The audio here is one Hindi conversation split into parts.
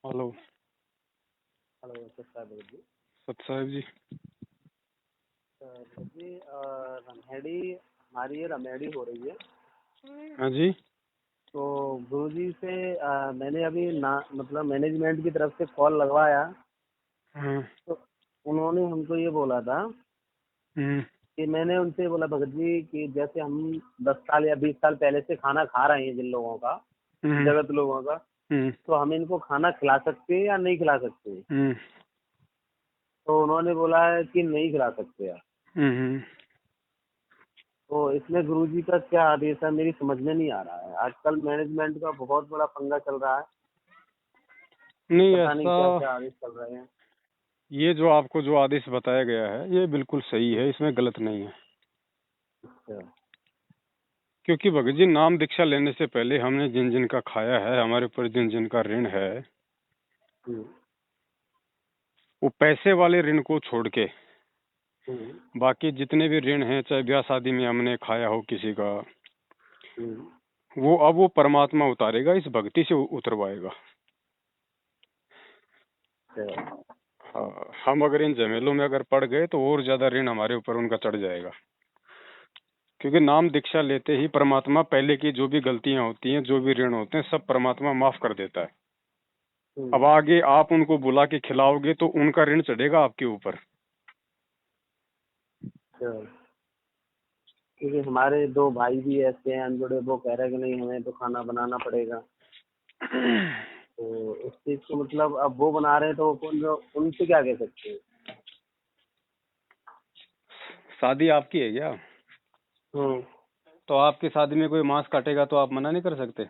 हेलो। हेलो सर साहब जी। सत साहब जी। सर जी रमहेड़ी हमारी ये रमहेड़ी हो रही है। हाँ जी। तो गुरुजी से मैंने अभी ना मतलब मैनेजमेंट की तरफ से कॉल लगवाया। हाँ। तो उन्होंने हमको ये बोला था हम्म। कि मैंने उनसे बोला भगत जी कि जैसे हम 10 साल या 20 साल पहले से खाना खा रहे हैं जिन लोगों का, हम्म। जगत लोगों का, हम्म। तो हम इनको खाना खिला सकते हैं या नहीं खिला सकते? हम्म। तो उन्होंने बोला है कि नहीं खिला सकते यार। हम्म। तो इसमें गुरुजी का क्या आदेश है, मेरी समझ में नहीं आ रहा है। आजकल मैनेजमेंट का बहुत बड़ा पंगा चल रहा है। नहीं, पता नहीं ऐसा क्या क्या आदेश चल रहे हैं। ये जो आपको जो आदेश बताया गया है ये बिल्कुल सही है, इसमें गलत नहीं है। अच्छा। क्योंकि भगत जी, नाम दीक्षा लेने से पहले हमने जिन जिन का खाया है, हमारे ऊपर जिन जिन का ऋण है, हम्म, वो पैसे वाले ऋण को छोड़ के हम्म, बाकी जितने भी ऋण हैं, चाहे ब्याह शादी में हमने खाया हो किसी का, हम्म, वो परमात्मा उतारेगा, इस भक्ति से उतरवाएगा। अच्छा, हाँ, हम अगर इन झमेलों में अगर पड़ गए तो और ज्यादा ऋण हमारे ऊपर उनका चढ़ जाएगा। क्योंकि नाम दीक्षा लेते ही परमात्मा पहले की जो भी गलतियां होती हैं, जो भी ऋण होते हैं, सब परमात्मा माफ कर देता है। अब हम्म, आगे आप उनको बुला के खिलाओगे तो उनका ऋण चढ़ेगा आपके ऊपर। अच्छा। क्योंकि हमारे दो भाई भी ऐसे हैं अनजुड़े, वो कह रहे हैं कि नहीं हमें तो खाना बनाना पड़ेगा। तो इस चीज को मतलब अब वो बना रहे हैं तो उनसे क्या कह सकते हैं? शादी आपकी है क्या? हम्म। तो आपकी शादी में कोई मांस काटेगा तो आप मना नहीं कर सकते।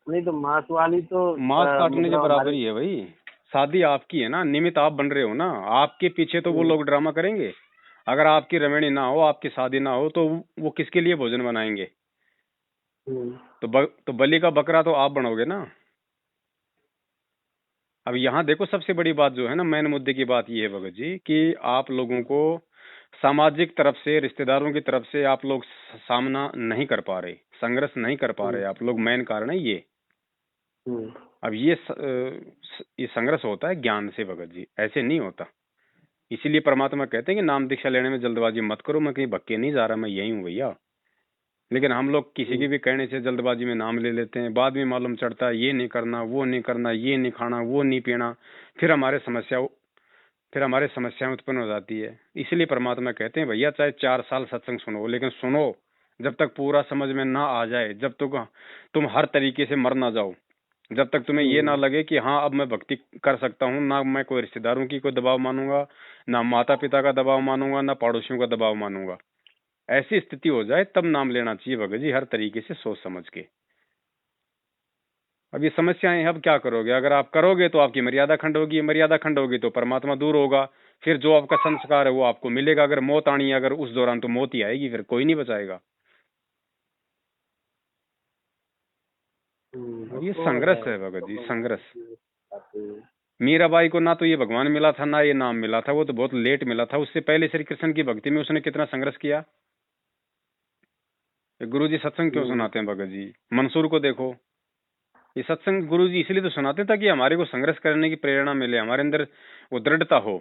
नहीं तो मांस वाली तो मांस काटने के मतलब बराबर हमारे। ही है भाई। शादी आपकी है ना, निमित्त आप बन रहे हो ना। आपके पीछे तो वो हम्म, लोग ड्रामा करेंगे। अगर आपकी रमणी ना हो, आपकी शादी ना हो, तो वो किसके लिए भोजन बनाएंगे? हम्म, तो बलि का बकरा तो आप बनोगे ना। अब यहाँ देखो, सबसे बड़ी बात जो है ना, मेन मुद्दे की बात ये है भगत जी, कि आप लोगों को सामाजिक तरफ से, रिश्तेदारों की तरफ से आप लोग सामना नहीं कर पा रहे, संघर्ष नहीं कर पा हम्म, रहे आप लोग। मेन कारण है ये। हम्म, अब ये संघर्ष होता है ज्ञान से भगत जी, ऐसे नहीं होता। इसीलिए परमात्मा कहते हैं कि नाम दीक्षा लेने में जल्दबाजी मत करो। मैं कहीं भक्के नहीं जा रहा, मैं यही हूँ भैया। लेकिन हम लोग किसी के हम्म, भी कहने से जल्दबाजी में नाम ले लेते हैं, बाद में मालूम चढ़ता है ये नहीं करना, वो नहीं करना, ये नहीं खाना, वो नहीं पीना। फिर हमारे समस्याएं उत्पन्न हो जाती है। इसलिए परमात्मा कहते हैं भैया, चाहे 4 साल सत्संग सुनो, लेकिन सुनो जब तक पूरा समझ में ना आ जाए, जब तक तुम हर तरीके से मर ना जाओ, जब तक तुम्हें ये ना हम्म, लगे कि हाँ अब मैं भक्ति कर सकता हूँ, ना मैं कोई रिश्तेदारों की कोई दबाव मानूंगा, ना माता पिता का दबाव मानूंगा, ना पड़ोसियों का दबाव मानूंगा। ऐसी स्थिति हो जाए तब नाम लेना चाहिए भगत जी, हर तरीके से सोच समझ के। अब ये समस्याएं, अब क्या करोगे? अगर आप करोगे तो आपकी मर्यादा खंड होगी, मर्यादा खंड होगी तो परमात्मा दूर होगा। फिर जो आपका संस्कार है वो आपको मिलेगा। अगर मौत आनी है अगर उस दौरान, तो मौत ही आएगी, फिर कोई नहीं बचाएगा। वो अब ये तो है। संघर्ष है भगत तो जी, भगवान संघर्ष। की आते हैं। मीराबाई को ना तो ये भगवान मिला था, ना ये नाम मिला था। वो तो बहुत लेट मिला था। उससे पहले श्री कृष्ण की भक्ति में उसने कितना संघर्ष किया। गुरु जी सत्संग क्यों हम्म, सुनाते हैं भगत जी? मंसूर को देखो। ये सत्संग गुरु जी इसलिए तो सुनाते हैं ताकि हमारे को संघर्ष करने की प्रेरणा मिले, हमारे अंदर वो दृढ़ता हो।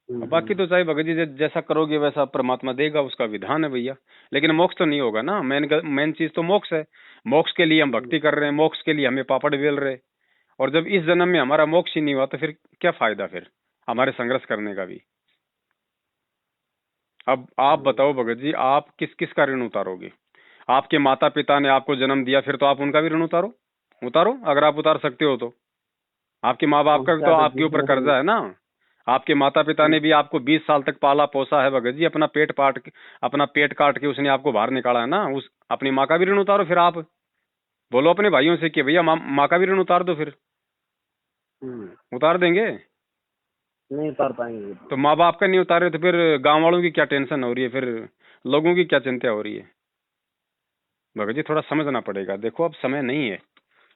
अब बाकी हम्म, तो चाहे भगत जी जैसा करोगे वैसा परमात्मा देगा, उसका विधान है भैया। लेकिन मोक्ष तो नहीं होगा ना। मेन चीज तो मोक्ष है। मोक्ष के लिए हम हम्म, भक्ति कर रहे हैं, मोक्ष के लिए हमें पापड़ बेल रहे। और जब इस जन्म में हमारा मोक्ष ही नहीं हुआ तो फिर क्या फायदा फिर हमारे संघर्ष करने का भी? अब आप हम्म, बताओ भगत जी, आप किस किस का ऋण उतारोगे? आपके माता पिता ने आपको जन्म दिया, फिर तो आप उनका भी ऋण उतारो। उतारो अगर आप उतार सकते हो तो। आपके माँ बाप का भी तो उनका तो आपके ऊपर कर्जा है ना। आपके माता पिता ने भी आपको 20 साल तक पाला पोसा है भगत जी, अपना पेट काट के उसने आपको बाहर निकाला है ना। उस अपनी माँ का भी ऋण उतारो। फिर आप बोलो अपने भाइयों से कि भैया माँ का भी ऋण उतार दो। फिर हम्म, उतार देंगे। नहीं उतार पाएंगे तो। तो माँ बाप का नहीं उतारे तो फिर गांव वालों की क्या टेंशन हो रही है? फिर लोगों की क्या चिंता हो रही है? भगत जी थोड़ा समझना पड़ेगा। देखो अब समय नहीं है।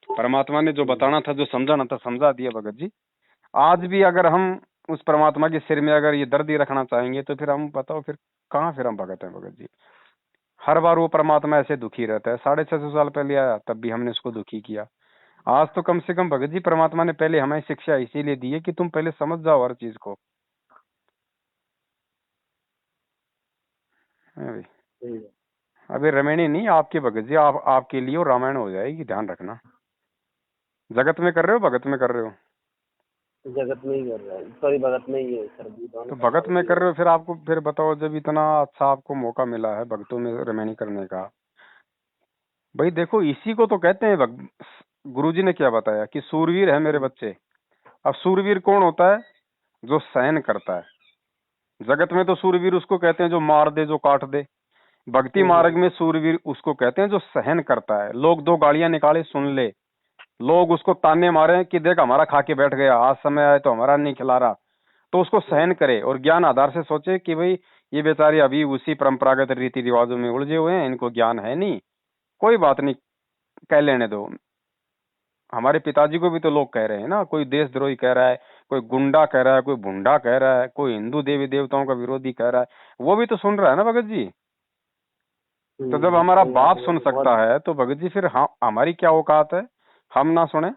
परमात्मा ने जो हम्म, बताना था, जो समझाना था, समझा दिया भगत जी। आज भी अगर हम उस परमात्मा के सिर में अगर ये दर्द ही रखना चाहेंगे तो फिर हम बताओ फिर कहाँ फिर हम भगत हैं भगत जी? हर बार वो परमात्मा ऐसे दुखी रहता है। 650 साल पहले आया तब भी हमने उसको दुखी किया। आज तो कम से कम भगत जी परमात्मा ने पहले हमें शिक्षा इसीलिए दी है कि तुम पहले समझ जाओ हर चीज को। है भाई। सही है। अभी रमैनी नहीं आपके भगत जी, आपके लिए वो रामायण हो जाएगी, ध्यान रखना। जगत में कर रहे हो, भगत में कर रहे हो? जगत में ही कर रहा है, सॉरी भगत में ही है सर जी, दोनों तो करता भगत हूँ में जी। कर रहे हो, फिर आपको फिर बताओ, जब इतना अच्छा आपको मौका मिला है भक्तों में रमैनी करने का, भाई देखो इसी को तो कहते हैं गुरुजी ने क्या बताया कि सूरवीर है मेरे बच्चे। अब सूरवीर कौन होता है? जो सहन करता है। जगत में तो सूरवीर उसको कहते हैं जो मार दे, जो काट दे। भक्ति मार्ग में सूरवीर उसको कहते हैं जो सहन करता है। लोग दो गालियां निकाले सुन ले, लोग उसको ताने मारे कि देख हमारा खा के बैठ गया, आज समय आए तो हमारा नहीं खिला रहा, तो उसको सहन करे और ज्ञान आधार से सोचे कि भाई ये बेचारे अभी उसी परंपरागत रीति रिवाजों में उलझे हुए हैं, इनको ज्ञान है नहीं, कोई बात नहीं, कह लेने दो। हमारे पिताजी को भी तो लोग कह रहे हैं ना, कोई देशद्रोही कह रहा है, कोई गुंडा कह रहा है, कोई भुंडा कह रहा है, कोई हिंदू देवी देवताओं का विरोधी कह रहा है, वो भी तो सुन रहा है ना भगत जी। तो जब हमारा सही बात बाप है, वो सुन तो सकता बहुत। है तो भगत जी फिर हमारी क्या औकात है हम ना सुने?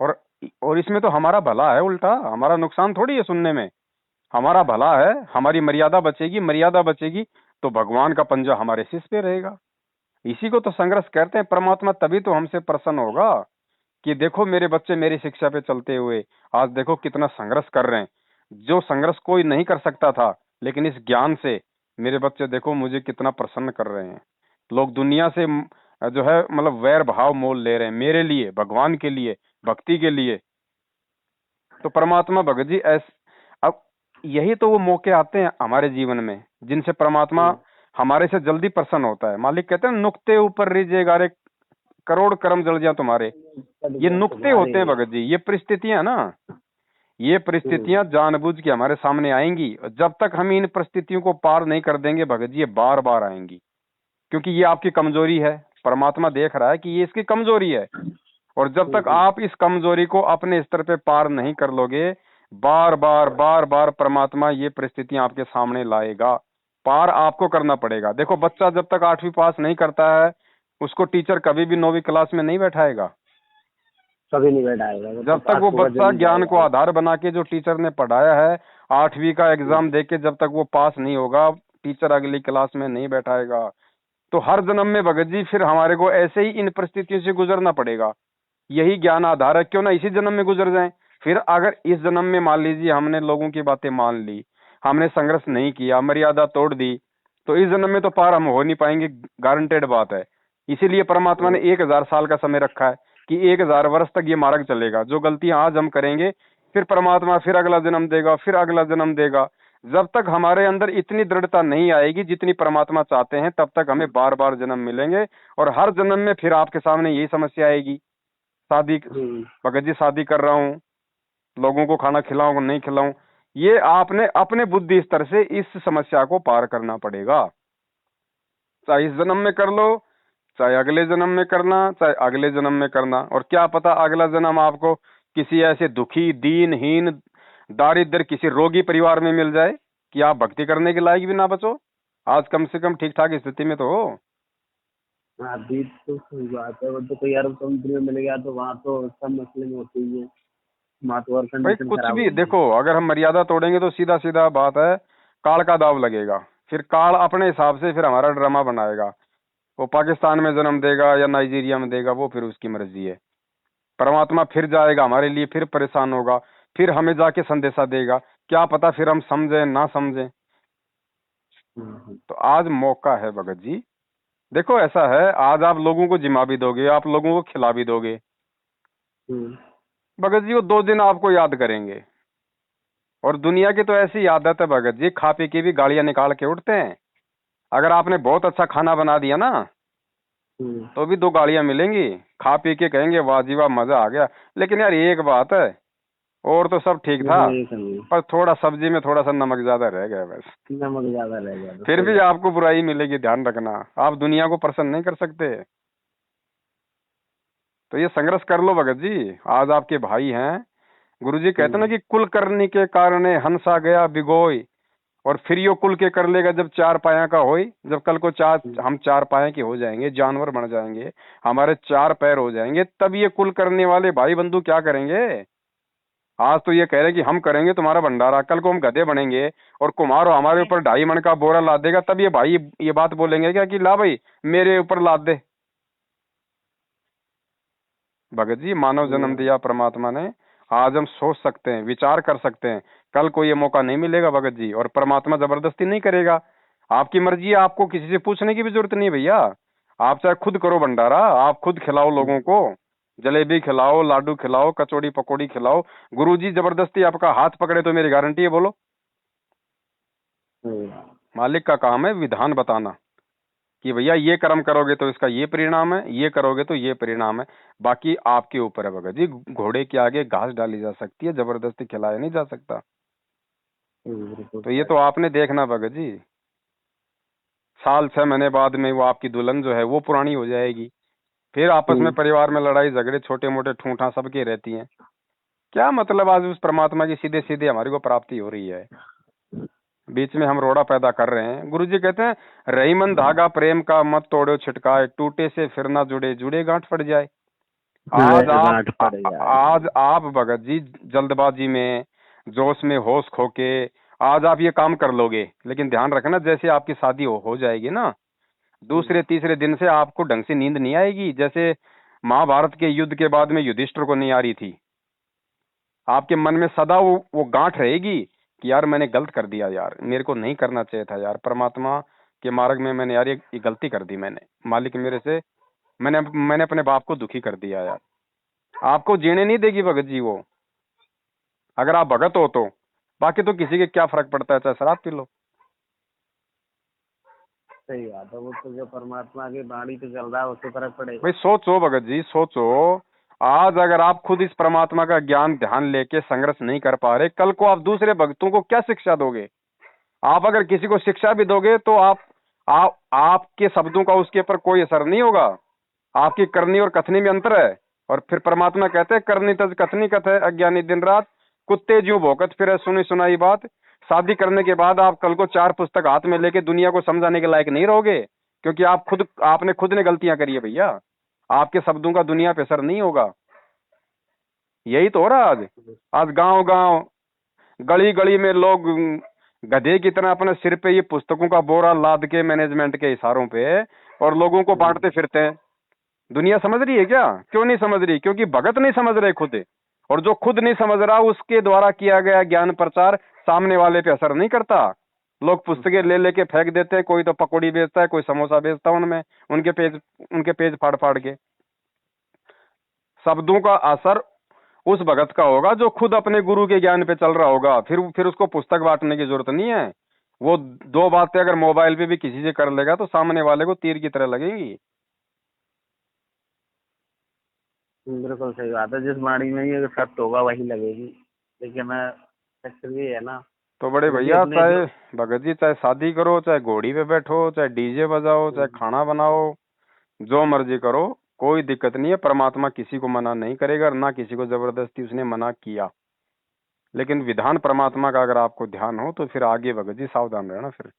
और और इसमें तो हमारा भला है, उल्टा हमारा नुकसान थोड़ी है सुनने में। हमारा भला है, हमारी मर्यादा बचेगी, मर्यादा बचेगी तो भगवान का पंजा हमारे सिर पे रहेगा। इसी को तो संघर्ष कहते हैं। परमात्मा तभी तो हमसे प्रसन्न होगा कि देखो मेरे बच्चे मेरी शिक्षा पे चलते हुए आज देखो कितना संघर्ष कर रहे हैं। जो संघर्ष कोई नहीं कर सकता था, लेकिन इस ज्ञान से मेरे बच्चे देखो मुझे कितना प्रसन्न कर रहे हैं। लोग दुनिया से जो है मतलब वैर भाव मोल ले रहे हैं मेरे लिए, भगवान के लिए, भक्ति के लिए। तो परमात्मा भगत जी अब यही तो वो मौके आते हैं हमारे जीवन में जिनसे परमात्मा हमारे से जल्दी प्रसन्न होता है। मालिक कहते हैं नुक्ते ऊपर रीजे गारे, करोड़ कर्म जल जाए तुम्हारे। कट ये गया नुक्ते तुम्हारे होते हैं लिए। भगत जी, ये परिस्थितियां ना, ये परिस्थितियां जानबूझ के हमारे सामने आएंगी। जब तक हम इन परिस्थितियों को पार नहीं कर देंगे भगत जी, ये बार बार आएंगी, क्योंकि ये आपकी कमजोरी है। परमात्मा देख रहा है कि ये इसकी कमजोरी है, और जब तक आप इस कमजोरी को अपने स्तर पे पार नहीं कर लोगे, बार बार बार बार परमात्मा ये परिस्थितियां आपके सामने लाएगा। पार आपको करना पड़ेगा। देखो बच्चा जब तक 8वीं पास नहीं करता है, उसको टीचर कभी भी 9वीं क्लास में नहीं बैठाएगा। कभी नहीं बैठाएगा, वो तो जब तक पास वो होगा बच्चा जरूर ज्ञान को जाएगा। आधार बना के जो टीचर ने पढ़ाया है, 8वीं का एग्जाम देके जब तक वो पास नहीं होगा, टीचर अगली क्लास में नहीं बैठाएगा। तो हर जन्म में भगत जी फिर हमारे को ऐसे ही इन परिस्थितियों से गुजरना पड़ेगा। यही ज्ञान आधार है, क्यों ना इसी जन्म में गुजर जाएं। फिर अगर इस जन्म में मान लीजिए हमने लोगों की बातें मान ली, हमने संघर्ष नहीं किया, मर्यादा तोड़ दी, तो इस जन्म में तो पार हम हो नहीं पाएंगे, गारंटेड बात है। इसीलिए परमात्मा ने 1000 साल का समय रखा है कि 1000 वर्ष तक ये मार्ग चलेगा। जो गलतियां आज हम करेंगे, फिर परमात्मा फिर अगला जन्म देगा, फिर अगला जन्म देगा। जब तक हमारे अंदर इतनी दृढ़ता नहीं आएगी जितनी परमात्मा चाहते हैं, तब तक हमें बार बार जन्म मिलेंगे। और हर जन्म में फिर आपके सामने यही समस्या आएगी। शादी, भगत जी शादी कर रहा हूँ, लोगों को खाना खिलाऊं नहीं खिलाऊं, ये आपने अपने बुद्धि स्तर से इस समस्या को पार करना पड़ेगा। चाहे इस जन्म में कर लो, चाहे अगले जन्म में करना, चाहे अगले जन्म में करना। और क्या पता अगला जन्म आपको किसी ऐसे दुखी, दीनहीन, दारिद्र, किसी रोगी परिवार में मिल जाए कि आप भक्ति करने के लायक भी ना बचो। आज कम से कम ठीक ठाक स्थिति में तो हो। अभी तो सही बात है, वो तो कोई अरब कंट्री में मिल गया तो वहाँ तो सब मसले में होते ही है, वहाँ तो और भाई कंडीशन कुछ खराब भी होगी। देखो, अगर हम मर्यादा तोड़ेंगे तो सीधा सीधा बात है, काल का दाव लगेगा। फिर काल अपने हिसाब से फिर हमारा ड्रामा बनाएगा। वो पाकिस्तान में जन्म देगा या नाइजीरिया में देगा, वो फिर उसकी मर्जी है। परमात्मा फिर जाएगा हमारे लिए, फिर परेशान होगा, फिर हमें जाके संदेशा देगा। क्या पता फिर हम समझें ना समझें। तो आज मौका है भगत जी। देखो ऐसा है, आज आप लोगों को जिमा भी दोगे, आप लोगों को खिला भी दोगे, भगत जी वो 2 दिन आपको याद करेंगे। और दुनिया की तो ऐसी आदत है भगत जी, खा पी के भी गालियां निकाल के उठते हैं। अगर आपने बहुत अच्छा खाना बना दिया ना, तो भी 2 गालियां मिलेंगी। खा पी के कहेंगे वाह जी वाह मजा आ गया, लेकिन यार एक बात है, और तो सब ठीक था, नहीं समझे, पर थोड़ा सब्जी में थोड़ा सा नमक ज्यादा रह गया बस। नमक ज्यादा रह गया तो फिर सही भी बात। आपको बुराई मिलेगी, ध्यान रखना। आप दुनिया को प्रसन्न नहीं कर सकते। तो ये संघर्ष कर लो भगत जी, आज आपके भाई हैं। गुरुजी कहते ना कि कुल करनी के कारण हंसा गया बिगोय, और फिर यो कुल के कर लेगा जब चार पाया का होई, जब कल को हम चार पाया के हो जाएंगे, जानवर बन जाएंगे, हमारे चार पैर हो जाएंगे, तब ये कुल करने वाले भाई बंधु क्या करेंगे? आज तो ये कह रहे कि हम करेंगे तुम्हारा भंडारा, कल को हम गधे बनेंगे और कुम्हार हमारे ऊपर 2.5 मन का बोरा लाद देगा, तब ये भाई ये बात बोलेंगे क्या कि ला भाई मेरे ऊपर लाद दे। भगत जी मानव जन्म दिया परमात्मा ने, आज हम सोच सकते हैं, विचार कर सकते हैं, कल को ये मौका नहीं मिलेगा भगत जी, और परमात्मा जबरदस्ती नहीं करेगा, आपकी मर्जी है, आपको किसी से पूछने की भी जरूरत नहीं भैया। आप चाहे खुद करो भंडारा, आप खुद खिलाओ लोगों को, जलेबी खिलाओ, लाडू खिलाओ, कचौड़ी पकौड़ी खिलाओ, गुरुजी जबरदस्ती आपका हाथ पकड़े तो मेरी गारंटी है, बोलो। मालिक का काम है विधान बताना कि भैया ये कर्म करोगे तो इसका ये परिणाम है, ये करोगे तो ये परिणाम है, बाकी आपके ऊपर है भगत जी। घोड़े के आगे घास डाली जा सकती है, जबरदस्ती खिलाया नहीं जा सकता। तो ये तो आपने देखना भगत जी, साल 6 महीने बाद में वो आपकी दुल्हन जो है वो पुरानी हो जाएगी, फिर आपस में परिवार में लड़ाई झगड़े छोटे मोटे ठूठा सबके रहती हैं। क्या मतलब आज उस परमात्मा की सीधे सीधे हमारी को प्राप्ति हो रही है, बीच में हम रोड़ा पैदा कर रहे हैं। गुरुजी कहते हैं रही मन धागा प्रेम का मत तोड़ो छिटकाए, टूटे से फिर ना जुड़े, जुड़े गांठ फट जाए। आज आप भगत जी जल्दबाजी में, जोश में होश खो के आज आप ये काम कर लोगे, लेकिन ध्यान रखना जैसे आपकी शादी हो जाएगी ना, दूसरे तीसरे दिन से आपको ढंग से नींद नहीं आएगी, जैसे महाभारत के युद्ध के बाद में युधिष्ठिर को नहीं आ रही थी। आपके मन में सदा वो गांठ रहेगी कि यार मैंने गलत कर दिया, यार मेरे को नहीं करना चाहिए था, यार परमात्मा के मार्ग में मैंने यार ये गलती कर दी, मैंने मालिक मेरे से मैंने अपने बाप को दुखी कर दिया यार। आपको जीने नहीं देगी भगत जी वो, अगर आप भगत हो तो। बाकी तो किसी के क्या फर्क पड़ता है, चाहे शराब पी लो। सही बात है, वो तो जो परमात्मा की वाणी पे चल रहा है उससे फर्क पड़ेगा। भाई सोचो भगत जी, सोचो, आज अगर आप खुद इस परमात्मा का ज्ञान ध्यान लेके संघर्ष नहीं कर पा रहे, कल को आप दूसरे भक्तों को क्या शिक्षा दोगे? आप अगर किसी को शिक्षा भी दोगे तो आपके शब्दों का उसके ऊपर कोई असर नहीं होगा, आपकी करनी और कथनी में अंतर है। और फिर परमात्मा कहते हैं करनी तज कथनी कथ है, अज्ञानी दिन रात कुत्ते ज्यों भौंकत फिरे, सुनी सुनाई बात। शादी करने के बाद आप कल को 4 पुस्तक हाथ में लेके दुनिया को समझाने के लायक नहीं रहोगे, क्योंकि आपने खुद ने गलतियां करी है भैया, आपके शब्दों का दुनिया पे असर नहीं होगा। यही तो हो रहा आज गांव गांव गली गली में लोग गधे की तरह अपने सिर पे ये पुस्तकों का बोरा लाद के मैनेजमेंट के इशारों पे और लोगों को बांटते फिरते हैं। दुनिया समझ रही है क्या? क्यों नहीं समझ रही? क्योंकि भगत नहीं समझ रहे खुद, और जो खुद नहीं समझ रहा उसके द्वारा किया गया ज्ञान प्रचार सामने वाले पे असर नहीं करता। लोग पुस्तकें ले लेके फेंक देते हैं, कोई तो पकौड़ी बेचता है, कोई समोसा बेचता है उनमें, उनके पेज फाड़ फाड़ के। शब्दों का असर उस भगत का होगा जो खुद अपने गुरु के ज्ञान पे चल रहा होगा, फिर उसको पुस्तक बांटने की जरूरत नहीं है। वो 2 बातें अगर मोबाइल पे भी किसी से कर लेगा तो सामने वाले को तीर की तरह लगेगी। बिल्कुल सही बात है, जिस वाणी में ये सत्य होगा वही लगेगी, लेकिन फैक्टर ये है ना। तो बड़े भैया चाहे भगत जी चाहे शादी करो, चाहे घोड़ी पे बैठो, चाहे डीजे बजाओ, चाहे खाना बनाओ, जो मर्जी करो, कोई दिक्कत नहीं है। परमात्मा किसी को मना नहीं करेगा और ना किसी को जबरदस्ती उसने मना किया। लेकिन विधान परमात्मा का अगर आपको ध्यान हो तो फिर आगे भगत जी सावधान रहना फिर,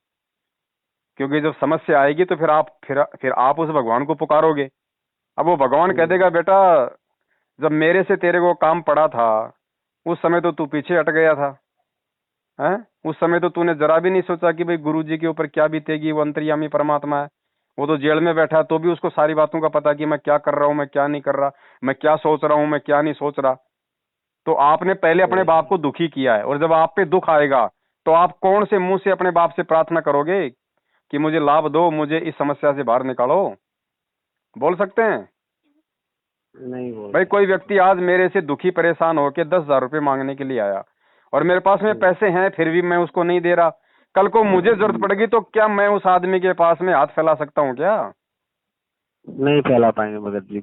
क्योंकि जब समस्या आएगी तो फिर आप उस भगवान को पुकारोगे। अब वो भगवान कह देगा बेटा जब मेरे से तेरे को काम पड़ा था उस समय तो तू पीछे हट गया था, हैं? उस समय तो तूने जरा भी नहीं सोचा कि भाई गुरुजी के ऊपर क्या बीतेगी, वो अंतर्यामी परमात्मा है, वो तो जेल में बैठा है तो भी उसको सारी बातों का पता कि मैं क्या कर रहा हूँ, मैं क्या नहीं कर रहा, मैं क्या सोच रहा हूँ, मैं क्या नहीं सोच रहा। तो आपने पहले अपने बाप को दुखी किया है, और जब आप पे दुख आएगा तो आप कौन से मुंह से अपने बाप से प्रार्थना करोगे कि मुझे लाभ दो, मुझे इस समस्या से बाहर निकालो? बोल सकते हैं? नहीं बोल भाई कोई व्यक्ति आज मेरे से दुखी परेशान होकर 10,000 रुपये मांगने के लिए आया और मेरे पास में पैसे हैं फिर भी मैं उसको नहीं दे रहा, कल को मुझे जरूरत पड़ेगी तो क्या मैं उस आदमी के पास में हाथ फैला सकता हूँ क्या? नहीं फैला पाएंगे भगत जी।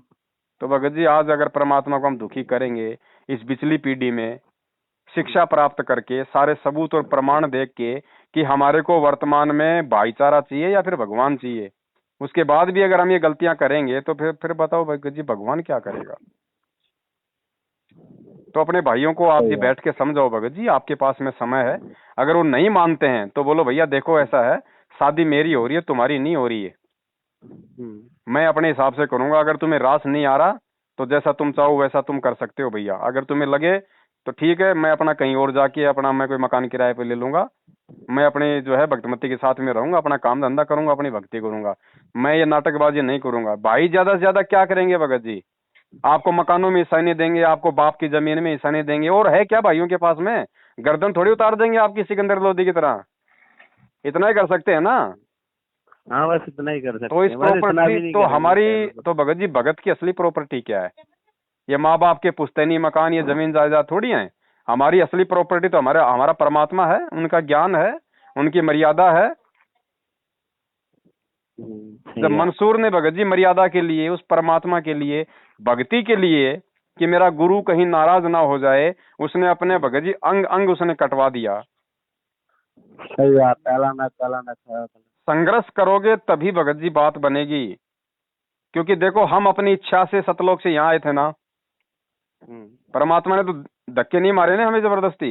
तो भगत जी आज अगर परमात्मा को हम दुखी करेंगे इस पिछली पीढ़ी में, शिक्षा प्राप्त करके सारे सबूत और प्रमाण देख के कि हमारे को वर्तमान में भाईचारा चाहिए या फिर भगवान चाहिए, उसके बाद भी अगर हम ये गलतियां करेंगे तो फिर बताओ भगत जी भगवान क्या करेगा? तो अपने भाइयों को आप सही जी बात। बैठ के समझाओ भगत जी, आपके पास में समय है। अगर वो नहीं मानते हैं तो बोलो भैया देखो ऐसा है, शादी मेरी हो रही है, तुम्हारी नहीं हो रही है, मैं अपने हिसाब से करूंगा। अगर तुम्हें रास नहीं आ रहा तो जैसा तुम चाहो वैसा तुम कर सकते हो भैया। अगर तुम्हें लगे तो ठीक है, मैं अपना कहीं और जाके अपना मैं कोई मकान किराए पे ले लूंगा, मैं अपने जो है भक्तमती के साथ में रहूंगा, अपना काम धंधा करूंगा, अपनी भक्ति करूंगा, मैं ये नाटकबाजी नहीं करूंगा। भाई ज्यादा से ज्यादा क्या करेंगे भगत जी, आपको मकानों में हिस्सा नहीं देंगे, आपको बाप की जमीन में हिस्सा नहीं देंगे, और है क्या भाइयों के पास में, गर्दन थोड़ी उतार देंगे आपकी सिकंदर लोधी की तरह। इतना ही कर सकते हैं ना। हाँ बस इतना ही कर तो सकते इस हैं, बस इतना प्रॉपर्टी भी नहीं तो करेंगे हमारी, शायद। तो भगत जी भगत की असली प्रॉपर्टी क्या है, ये माँ बाप के पुश्तैनी मकान, ये जमीन जायदाद थोड़ी है। हमारी असली प्रॉपर्टी तो हमारा हमारा परमात्मा है, उनका ज्ञान है, उनकी मर्यादा है। सही जब बात। मंसूर ने भगत जी मर्यादा के लिए, उस परमात्मा के लिए, भक्ति के लिए, कि मेरा गुरु कहीं नाराज ना हो जाए, उसने अपने भगत जी अंग अंग उसने कटवा दिया। सही बात, पहला ना पहला ना खड़ा था। संघर्ष करोगे तभी भगत जी बात बनेगी। क्योंकि देखो हम अपनी इच्छा से सतलोक से यहाँ आए थे ना, परमात्मा ने तो धक्के नहीं मारे ना हमें जबरदस्ती।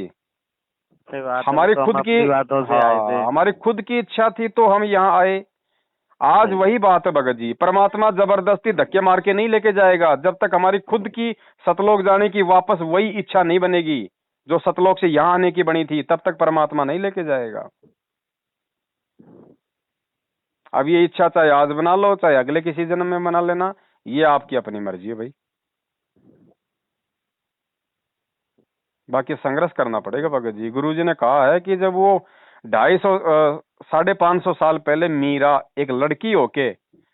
सही बात है, वो हमारी तो हम खुद की, अपनी बातों से आए थे। हाँ हमारी खुद की इच्छा थी तो हम यहाँ आए। आज वही बात है भगत जी, परमात्मा जबरदस्ती धक्के मार के नहीं लेके जाएगा। जब तक हमारी खुद की सतलोक जाने की वापस वही इच्छा नहीं बनेगी जो सतलोक से यहाँ आने की बनी थी, तब तक परमात्मा नहीं लेके जाएगा। अब ये इच्छा चाहे आज बना लो, चाहे अगले किसी जन्म में बना लेना, ये आपकी अपनी मर्जी है भाई। बाकी संघर्ष करना पड़ेगा भगत जी। गुरुजी ने कहा है कि जब वो 250 550 साल पहले मीरा एक लड़की होके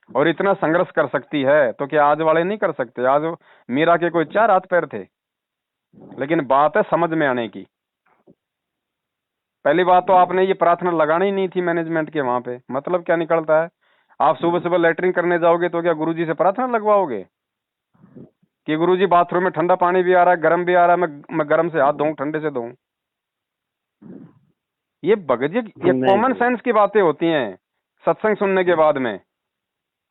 और इतना संघर्ष कर सकती है, तो क्या आज वाले नहीं कर सकते। आज मीरा के कोई 4 हाथ पैर थे, लेकिन बात है समझ में आने की। पहली बात तो आपने ये प्रार्थना लगानी ही नहीं थी मैनेजमेंट के वहां पे। मतलब क्या निकलता है, आप सुबह सुबह लेटरिन करने जाओगे तो क्या गुरुजी से प्रार्थना लगवाओगे कि गुरुजी बाथरूम में ठंडा पानी भी आ रहा है, गर्म भी आ रहा है, मैं गर्म से हाथ धोऊं, ठंडे से धोऊं। ये भगत जी, ये कॉमन सेंस की बातें होती हैं सत्संग सुनने के बाद में।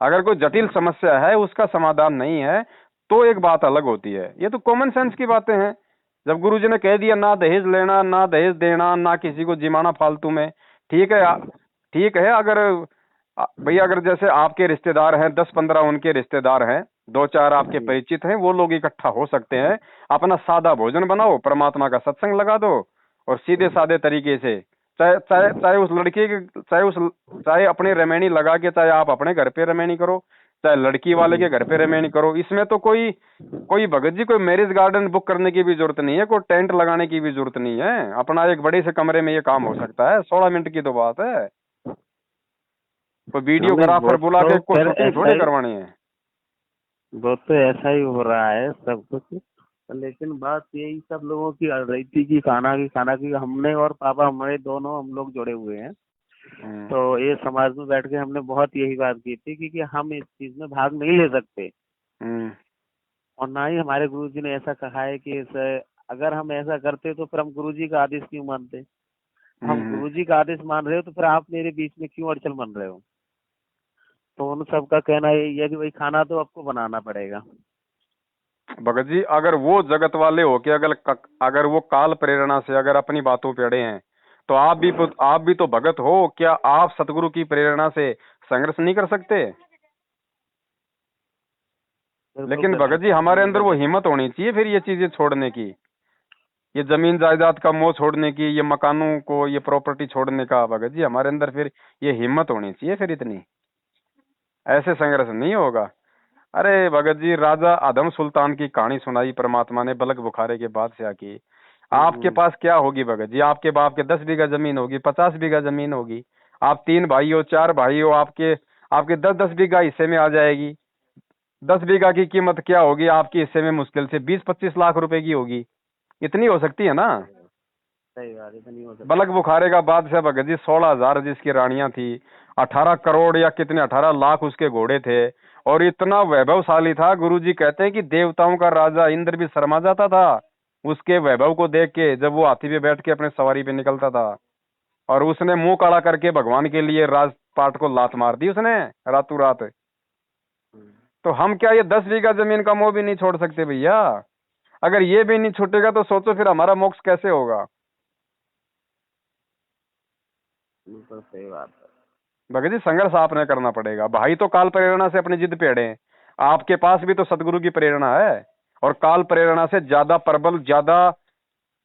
अगर कोई जटिल समस्या है, उसका समाधान नहीं है, तो एक बात अलग होती है। ये तो कॉमन सेंस की बातें हैं। जब गुरुजी ने कह दिया ना दहेज लेना, ना दहेज देना, ना किसी को जिमाना फालतू में, ठीक है, ठीक है। अगर भैया अगर जैसे आपके रिश्तेदार हैं, 10-15 उनके रिश्तेदार हैं, 2-4 आपके परिचित हैं, वो लोग इकट्ठा हो सकते हैं, अपना सादा भोजन बनाओ, परमात्मा का सत्संग लगा दो, और सीधे साधे तरीके से चाहे चाहे चाहे उस लड़की के, चाहे अपने रेमेनी लगा के, चाहे आप अपने घर पे रेमेनी करो, चाहे लड़की वाले के घर पे रेमेनी करो। इसमें तो कोई कोई भगत जी कोई मैरिज गार्डन बुक करने की भी जरूरत नहीं है, कोई टेंट लगाने की भी जरूरत नहीं है। अपना एक बड़े से कमरे में ये काम हो सकता है। 16 मिनट की तो बात है। कोई वीडियोग्राफर बुला के कोई शूटिंग थोड़ी करवानी है। वो तो ऐसा ही हो रहा है सब कुछ। लेकिन बात यही सब लोगों की अड़ रही थी कि खाना की हमने और पापा हमारे दोनों हम लोग जुड़े हुए हैं। तो ये समाज में बैठ के हमने बहुत यही बात की थी कि हम इस चीज में भाग नहीं ले सकते, और ना ही हमारे गुरुजी ने ऐसा कहा है कि अगर हम ऐसा करते तो फिर हम गुरुजी का आदेश क्यों मानते। हम गुरुजी का आदेश मान रहे हो तो फिर आप मेरे बीच में क्यों अड़चन बन रहे हो। तो उन सबका कहना यही है कि भाई खाना तो आपको बनाना पड़ेगा। भगत जी अगर वो जगत वाले हो के अगर वो काल प्रेरणा से अगर अपनी बातों पे अड़े हैं, तो आप भी तो भगत हो। क्या आप सतगुरु की प्रेरणा से संघर्ष नहीं कर सकते। लेकिन भगत जी हमारे अंदर वो हिम्मत होनी चाहिए फिर ये चीजें छोड़ने की, ये जमीन जायदाद का मोह छोड़ने की, ये मकानों को, ये प्रॉपर्टी छोड़ने का। भगत जी हमारे अंदर फिर ये हिम्मत होनी चाहिए फिर इतनी। ऐसे संघर्ष नहीं होगा। अरे भगत जी राजा आदम सुल्तान की कहानी सुनाई परमात्मा ने बलक बुखारे के बादशाह की। आपके पास क्या होगी भगत जी, आपके बाप के 10 बीघा जमीन होगी, 50 बीघा जमीन होगी, आप 3 भाई हो, 4 भाई हो, आपके आपके 10-10 बीघा हिस्से में आ जाएगी। 10 बीघा की कीमत क्या होगी आपके हिस्से में, मुश्किल से 20-25 लाख रुपए की होगी। इतनी हो सकती है ना। सही बात, इतनी हो सकती। बलक बुखारे का बादशाह भगत जी 16,000 जिसकी रानियां थी, 18 करोड़ या कितने 18 लाख उसके घोड़े थे, और इतना वैभवशाली था। गुरुजी कहते हैं कि देवताओं का राजा इंद्र भी शर्मा जाता था उसके वैभव को देख के, जब वो हाथी पे बैठ के अपने सवारी पे निकलता था। और उसने मुंह काला करके भगवान के लिए राजपाट को लात मार दी उसने रातों रात। तो हम क्या ये 10 बीघा जमीन का मोह भी नहीं छोड़ सकते भैया। अगर ये भी नहीं छूटेगा तो सोचो फिर हमारा मोक्ष कैसे होगा। बिल्कुल सही बात है। भगत जी संघर्ष आपने करना पड़ेगा। भाई तो काल प्रेरणा से अपनी जिद पे अड़े हैं, आपके पास भी तो सदगुरु की प्रेरणा है, और काल प्रेरणा से ज्यादा प्रबल, ज्यादा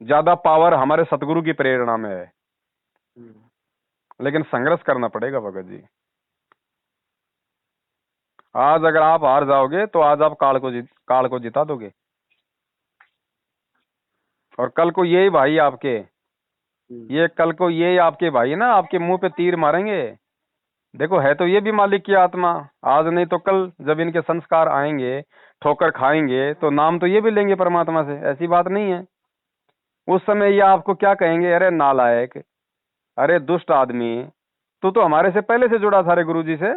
ज्यादा पावर हमारे सदगुरु की प्रेरणा में है। लेकिन संघर्ष करना पड़ेगा भगत जी। आज अगर आप हार जाओगे तो आज आप काल को जिता दोगे, और कल को यही भाई आपके, ये कल को ये आपके भाई ना आपके मुंह पे तीर मारेंगे। देखो है तो ये भी मालिक की आत्मा, आज नहीं तो कल जब इनके संस्कार आएंगे, ठोकर खाएंगे, तो नाम तो ये भी लेंगे परमात्मा से, ऐसी बात नहीं है। उस समय ये आपको क्या कहेंगे, अरे नालायक, अरे दुष्ट आदमी, तू तो हमारे से पहले से जुड़ा था रे गुरु जी से,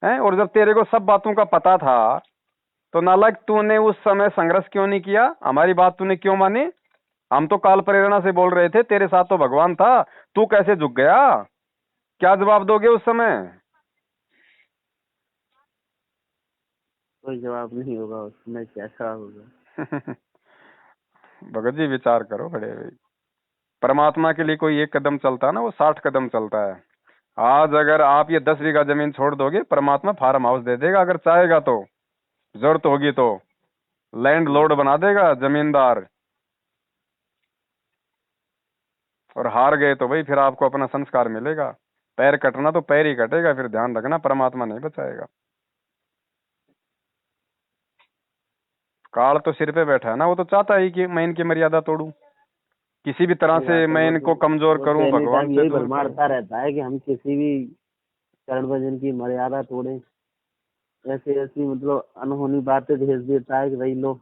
हैं, और जब तेरे को सब बातों का पता था तो नालायक तूने उस समय संघर्ष क्यों नहीं किया, हमारी बात तूने क्यों मानी। हम तो काल प्रेरणा से बोल रहे थे, तेरे साथ तो भगवान था, तू कैसे झुक गया। क्या जवाब दोगे उस समय। कोई जवाब नहीं होगा उसमें, कैसा होगा। भगत जी विचार करो बड़े भाई, परमात्मा के लिए कोई एक कदम चलता है ना, वो 60 कदम चलता है। आज अगर आप ये 10 बीघा जमीन छोड़ दोगे, परमात्मा फार्म हाउस दे देगा, अगर चाहेगा तो, जरूरत होगी तो लैंड लॉर्ड बना देगा, जमींदार। और हार गए तो भाई फिर आपको अपना संस्कार मिलेगा। पैर कटना तो पैर ही कटेगा, फिर ध्यान रखना परमात्मा नहीं बचाएगा। काल तो सिर पे बैठा है ना, वो तो चाहता है कि मैं इनकी मर्यादा तोड़ूं, किसी भी तरह से मैं इनको कमजोर करूं, भगवान से यही दूर मारता रहता है कि हम किसी भी चरण भजन की मर्यादा तोड़े, ऐसी ऐसी मतलब अनहोनी बातें भेज देता है कि भाई लो।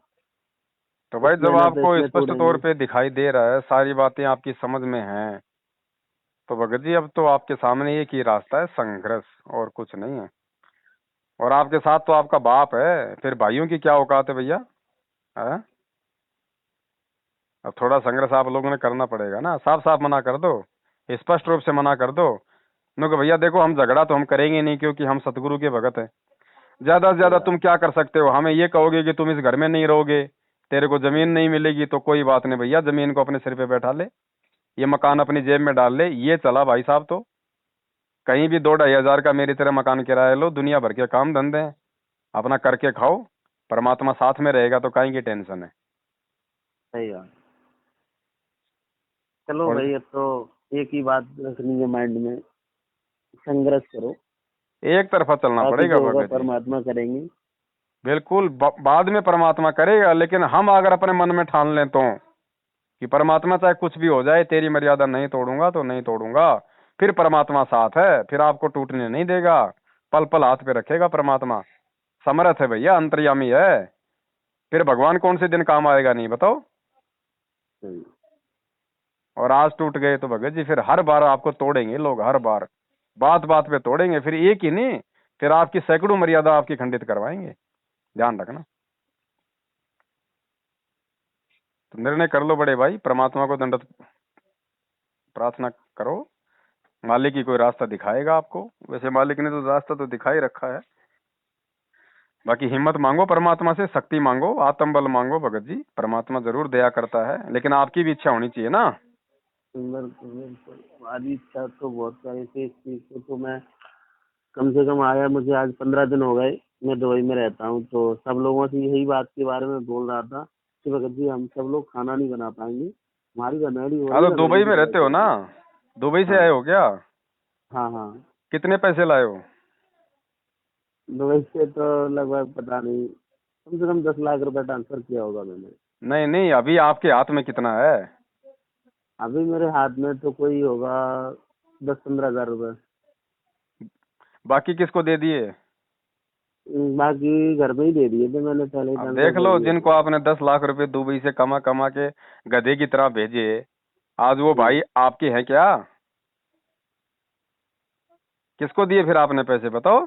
तो भाई जब आपको स्पष्ट तौर पे दिखाई दे रहा है, सारी बातें आपकी समझ में हैं, तो भगत जी अब तो आपके सामने एक ही रास्ता है, संघर्ष, और कुछ नहीं है। और आपके साथ तो आपका बाप है, फिर भाइयों की क्या औकात है भैया, है। अब थोड़ा संघर्ष आप लोगों ने करना पड़ेगा ना, साफ साफ मना कर दो, स्पष्ट रूप से मना कर दो। नो कि भैया देखो हम झगड़ा तो हम करेंगे नहीं, क्योंकि हम सतगुरु के भगत हैं। ज्यादा से ज्यादा तुम क्या कर सकते हो, हमें ये कहोगे कि तुम इस घर में नहीं रहोगे, तेरे को जमीन नहीं मिलेगी, तो कोई बात नहीं भैया, जमीन को अपने सिर पे बैठा ले, ये मकान अपनी जेब में डाल ले, ये चला भाई साहब। तो कहीं भी 2-2.5 हजार का मेरी तरह मकान किराया लो, दुनिया भर के काम धंधे हैं, अपना करके खाओ, परमात्मा साथ में रहेगा तो काहे की टेंशन है। सही बात। चलो भाई, अब तो एक ही बात रखनी है माइंड में, संघर्ष करो, एक तरफा चलना पड़ेगा भगत जी। परमात्मा करेंगे बिल्कुल, बाद में परमात्मा करेगा, लेकिन हम अगर अपने मन में ठान लें तो कि परमात्मा चाहे कुछ भी हो जाए, तेरी मर्यादा नहीं तोड़ूंगा तो नहीं तोड़ूंगा, फिर परमात्मा साथ है, फिर आपको टूटने नहीं देगा, पल पल हाथ पे रखेगा परमात्मा। समर्थ है भैया, अंतर्यामी है, फिर भगवान कौन से दिन काम आएगा नहीं, बताओ। और आज टूट गए तो भगत जी फिर हर बार आपको तोड़ेंगे लोग, हर बार बात बात पे तोड़ेंगे, फिर एक ही नहीं, फिर आपकी सैकड़ों मर्यादा आपकी खंडित करवाएंगे, ध्यान रखना। तो निर्णय कर लो बड़े भाई, परमात्मा को दंडवत प्रार्थना करो, मालिक ही कोई रास्ता दिखाएगा आपको। वैसे मालिक ने तो रास्ता तो दिखा ही रखा है, बाकी हिम्मत मांगो परमात्मा से, शक्ति मांगो, आत्मबल मांगो भगत जी, परमात्मा जरूर दया करता है, लेकिन आपकी भी इच्छा होनी चाहिए ना। हमारी इच्छा तो बहुत सारी थी इस चीज को, तो मैं कम से कम आया, मुझे आज 15 दिन हो गए, मैं दुबई में रहता हूँ, तो सब लोगों से यही बात के बारे में बोल रहा था कि भगत जी हम सब लोग खाना नहीं बना पाएंगे, हमारी रमेड़ी हो रही है। दुबई में रहते हो ना, दुबई से आए हो क्या। हाँ हाँ। कितने पैसे लाए हो दुबई से? तो लगभग पता नहीं, कम से कम 10 लाख रुपए ट्रांसफर किया होगा मैंने। नहीं नहीं, अभी आपके हाथ में कितना है। अभी मेरे हाथ में तो कोई होगा 10-15 हजार रुपए। बाकी किसको दे दिए। बाकी घर में ही दे दिए थे मैंने पहले। देख लो, जिनको आपने 10 लाख रुपए दुबई से कमा कमा के गधे की तरह भेजे, आज वो भाई आपके हैं क्या। किसको दिए फिर आपने पैसे, बताओ।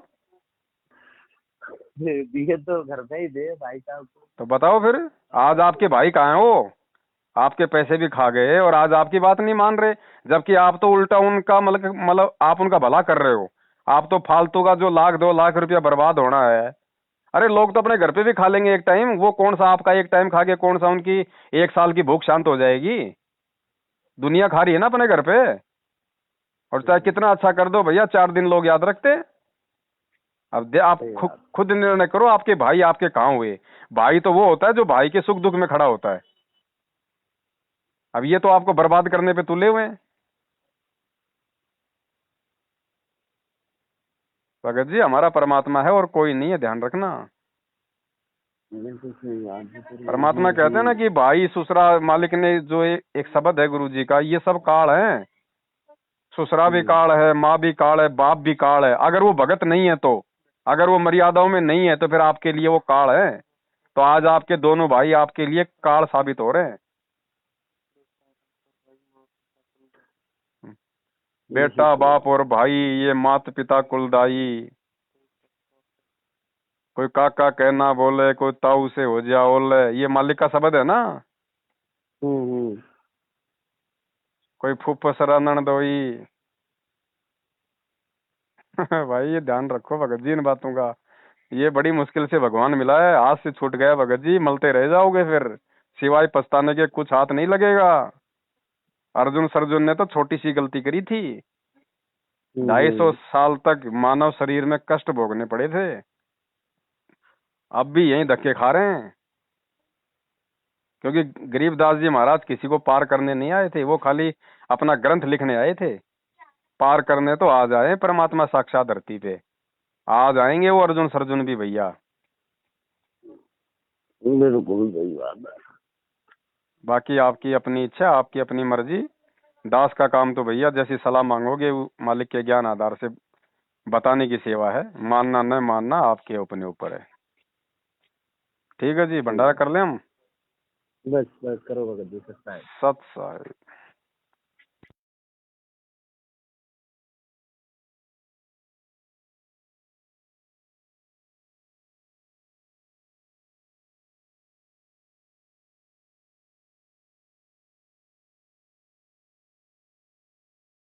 दिए तो घर में ही दे भाई साहब को। तो बताओ फिर, आज आपके भाई कहाँ हैं वो, आपके पैसे भी खा गए और आज आपकी बात नहीं मान रहे, जबकि आप तो उल्टा उनका मतलब आप उनका भला कर रहे हो। आप तो फालतू का जो 1-2 लाख रुपया बर्बाद होना है, अरे लोग तो अपने घर पे भी खा लेंगे एक टाइम, वो कौन सा आपका एक टाइम खा के कौन सा उनकी 1 साल की भूख शांत हो जाएगी। दुनिया खा रही है ना अपने घर पे। और चाहे कितना अच्छा कर दो भैया, 4 दिन लोग याद रखते। अब आप सही खुद बात। खुद निर्णय करो, आपके भाई आपके कहाँ हुए। भाई तो वो होता है जो भाई के सुख दुख में खड़ा होता है। अब ये तो आपको बर्बाद करने पे तुले हुए हैं। भगत जी हमारा परमात्मा है और कोई नहीं है, ध्यान रखना। बिल्कुल सही बात है। परमात्मा कहते हैं ना कि भाई ससुरा, मालिक ने जो एक शब्द है गुरु जी का, ये सब काल है। ससुरा भी काल है, माँ भी काल है, बाप भी काल है। अगर वो भगत नहीं है तो, अगर वो मर्यादाओं में नहीं है तो फिर आपके लिए वो काल है। तो आज आपके दोनों भाई आपके लिए काल साबित हो रहे हैं। बेटा बाप और भाई, ये मात पिता कुलदाई। कोई काका कहना बोले, कोई ताऊ से हो जा ओले, ये मालिक का शब्द है ना। कोई फुफ्फसरा ननदोई। भाई ये ध्यान रखो भगत जी इन बातों का। ये बड़ी मुश्किल से भगवान मिला है, हाथ से छूट गया भगत जी, मलते रह जाओगे फिर। सिवाय पछताने के कुछ हाथ नहीं लगेगा। अर्जुन सर्जुन ने तो छोटी सी गलती करी थी, 250 साल तक मानव शरीर में कष्ट भोगने पड़े थे। अब भी यही धक्के खा रहे हैं। क्योंकि गरीबदास जी महाराज किसी को पार करने नहीं आए थे, वो खाली अपना ग्रंथ लिखने आए थे। पार करने तो आ जाए परमात्मा साक्षात धरती पे, आ जाएंगे वो अर्जुन सर्जुन भी भैया। बिल्कुल सही बात है। बाकी आपकी अपनी इच्छा, आपकी अपनी मर्जी। दास का काम तो भैया जैसी सलाह मांगोगे वो मालिक के ज्ञान आधार से बताने की सेवा है। मानना न मानना आपके अपने ऊपर है। ठीक है जी, भंडारा कर ले हम। बस बस करो भगत जी, सत्ता है। सत साई।